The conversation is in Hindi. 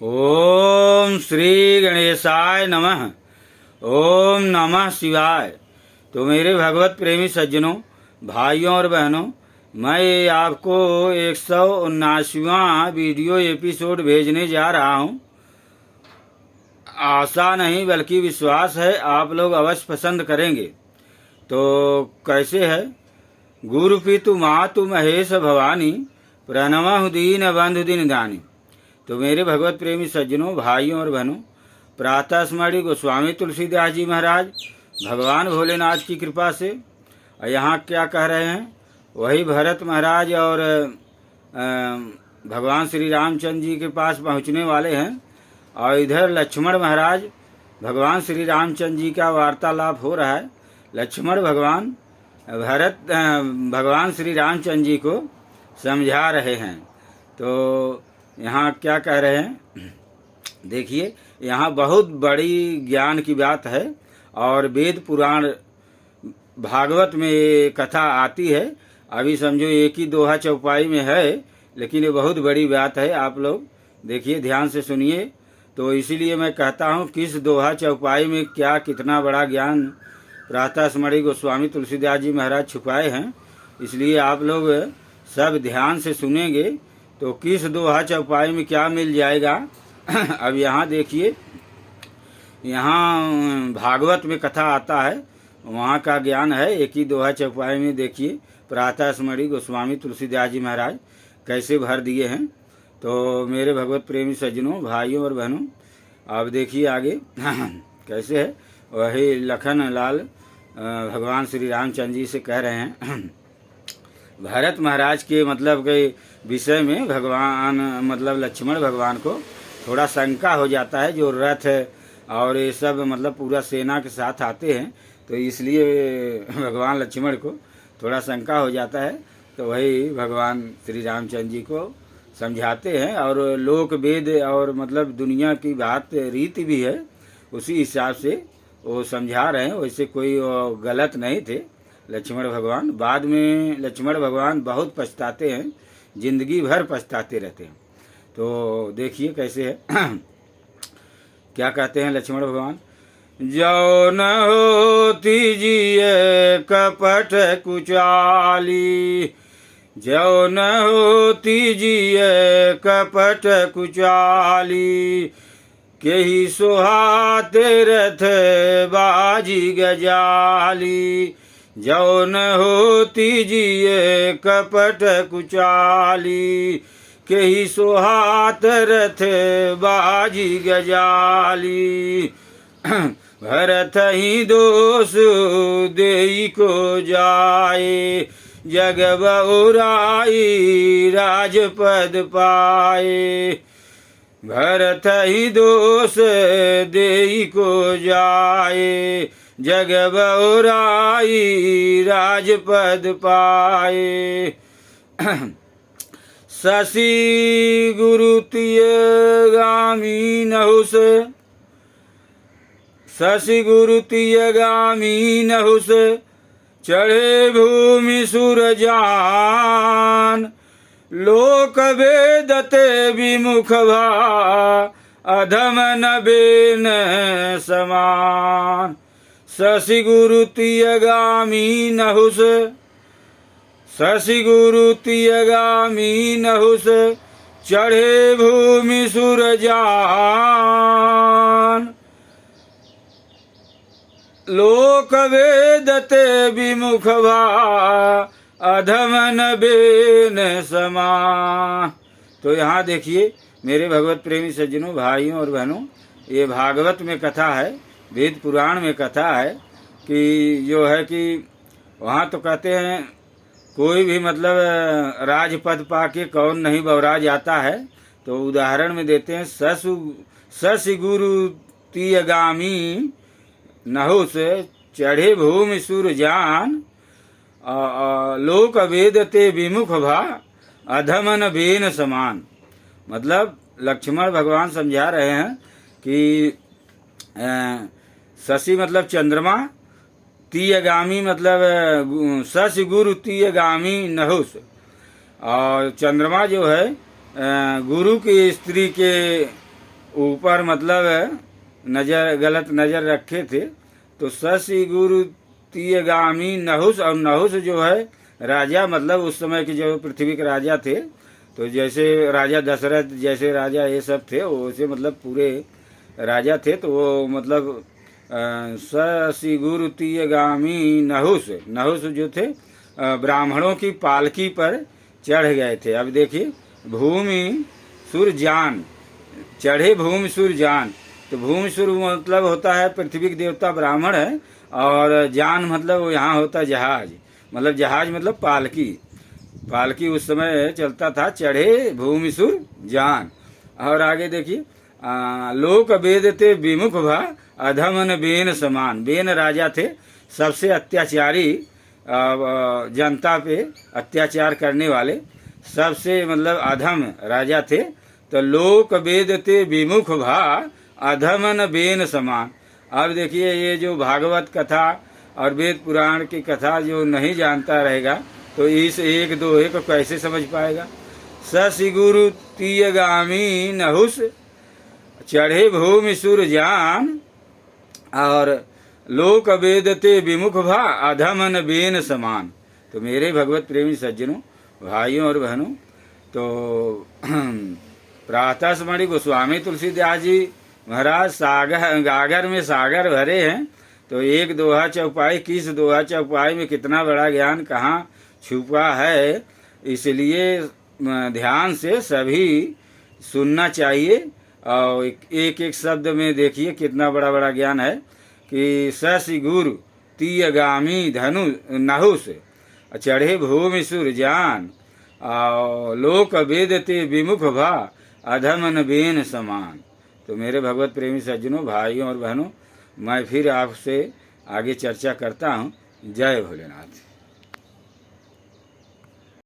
ओम श्री गणेशाय नमः। ओम नमः शिवाय। तो मेरे भगवत प्रेमी सज्जनों, भाइयों और बहनों, मैं आपको 179वां वीडियो एपिसोड भेजने जा रहा हूं। आशा नहीं बल्कि विश्वास है आप लोग अवश्य पसंद करेंगे। तो कैसे है? गुरु पितु मातु महेश भवानी, प्रणमहु दीन बंधु दिन दानी। तो मेरे भगवत प्रेमी सज्जनों, भाइयों और बहनों, प्रातः स्मरणीय गोस्वामी तुलसीदास जी महाराज भगवान भोलेनाथ की कृपा से यहाँ क्या कह रहे हैं वही भरत महाराज और भगवान श्री रामचंद्र जी के पास पहुँचने वाले हैं। और इधर लक्ष्मण महाराज भगवान श्री रामचंद्र जी का वार्तालाप हो रहा है। लक्ष्मण भगवान भगवान श्री रामचंद्र जी को समझा रहे हैं। तो यहाँ क्या कह रहे हैं देखिए, यहाँ बहुत बड़ी ज्ञान की बात है और वेद पुराण भागवत में ये कथा आती है। अभी समझो एक ही दोहा चौपाई में है, लेकिन ये बहुत बड़ी बात है। आप लोग देखिए, ध्यान से सुनिए। तो इसीलिए मैं कहता हूँ किस दोहा चौपाई में क्या कितना बड़ा ज्ञान प्रातः स्मरणीय गोस्वामी तुलसीदास जी महाराज छुपाए हैं। इसलिए आप लोग सब ध्यान से सुनेंगे तो किस दोहा चौपाई में क्या मिल जाएगा। अब यहाँ देखिए, यहाँ भागवत में कथा आता है, वहाँ का ज्ञान है। एक ही दोहा चौपाई में देखिए प्रातः स्मरणीय गोस्वामी तुलसीदास जी महाराज कैसे भर दिए हैं। तो मेरे भगवत प्रेमी सज्जनों, भाइयों और बहनों, अब देखिए आगे कैसे है। वही लखन लाल भगवान श्री रामचंद्र जी से कह रहे हैं भरत महाराज के मतलब के विषय में भगवान मतलब लक्ष्मण भगवान को थोड़ा शंका हो जाता है। जो रथ और ये सब मतलब पूरा सेना के साथ आते हैं, तो इसलिए भगवान लक्ष्मण को थोड़ा शंका हो जाता है। तो वही भगवान श्री रामचंद्र जी को समझाते हैं और लोक वेद और मतलब दुनिया की बात रीति भी है, उसी हिसाब से वो समझा रहे हैं। वैसे कोई गलत नहीं थे लक्ष्मण भगवान। बाद में लक्ष्मण भगवान बहुत पछताते हैं, जिंदगी भर पछताते रहते हैं। तो देखिए कैसे है क्या कहते हैं लक्ष्मण भगवान। जो न होती जिये कपट कुचाली, जो न होती जिये कपट कुचाली, के ही सुहाते रथ बाजी गजाली। जो न होती जिये कपट कुचाली, के ही सुहात रथ बाजी गजाली। भरत ही दोष देई को जाए, जग बहुराई राजपद पाए। भरत ही दोष देई को जाए, जग बहुराई राजपद पाए। शशि गुरु तिय गामी नहुस, शशि गुरु तिय गामी नहुस, चढ़े भूमि सुरजान। लोक वेदते विमुख भा, अधम न बेन समान। शशि गुरु तिय गामी नहुस, शशि गुरु तिय गामी नहुस, चढ़े भूमि सुरजान। लोक वेदते विमुख भा, अधम न बेन समान। तो यहाँ देखिए मेरे भगवत प्रेमी सज्जनों, भाइयों और बहनों, ये भागवत में कथा है, वेद पुराण में कथा है कि जो है कि वहाँ तो कहते हैं कोई भी मतलब राजपद पाके कौन नहीं बौरा जाता है। तो उदाहरण में देते हैं शशि गुरु तियगामी नहुस, चढ़े भूमि सुरजान। लोक वेदते विमुख भा, अधमन बेन समान। मतलब लक्ष्मण भगवान समझा रहे हैं कि शशि मतलब चंद्रमा, तीयगामी मतलब शशि गुरु तीयगामी नहुस। और चंद्रमा जो है गुरु की स्त्री के ऊपर मतलब नजर गलत नजर रखे थे। तो शशि गुरु तीयगामी नहुस, और नहुस जो है राजा, मतलब उस समय के जो पृथ्वी के राजा थे, तो जैसे राजा दशरथ जैसे राजा ये सब थे, वैसे मतलब पूरे राजा थे। तो वो मतलब शशि गुरु तीयगामी नहुस, नहुस जो थे ब्राह्मणों की पालकी पर चढ़ गए थे। अब देखिए, भूमि सुर जान, चढ़े भूमि सुर जान। तो भूमि सुर मतलब होता है पृथ्वी के देवता ब्राह्मण है, और जान मतलब यहाँ होता है जहाज, मतलब जहाज मतलब पालकी, पालकी उस समय चलता था। चढ़े भूमि सुर जान। और आगे देखिए, लोक वेद ते विमुख भा अधमन बेन समान। बेन राजा थे, सबसे अत्याचारी जनता पे अत्याचार करने वाले, सबसे मतलब अधम राजा थे। तो लोक वेद ते विमुख भा अधमन बेन समान। अब देखिए, ये जो भागवत कथा और वेद पुराण की कथा जो नहीं जानता रहेगा, तो इस एक दोहे को कैसे समझ पाएगा। शशि गुरु तीयगामी नहुस, चढ़े भूमि सुर जान, और लोक वेद ते विमुख भा अधमन बेन समान। तो मेरे भगवत प्रेमी सज्जनों, भाइयों और बहनों, तो प्रातः स्मरणीय गोस्वामी तुलसीदास जी महाराज सागर गागर में सागर भरे हैं। तो एक दोहा चौपाई, किस दोहा चौपाई में कितना बड़ा ज्ञान कहाँ छुपा है, इसलिए ध्यान से सभी सुनना चाहिए। और एक एक शब्द में देखिए कितना बड़ा बड़ा ज्ञान है कि शशि गुरु तीयगामी धनु नहुस, चढ़े भूमि सुर जान, और लोक वेद ते विमुख भा अधमन बेन समान। तो मेरे भगवत प्रेमी सज्जनों, भाइयों और बहनों, मैं फिर आपसे आगे चर्चा करता हूँ। जय भोलेनाथ।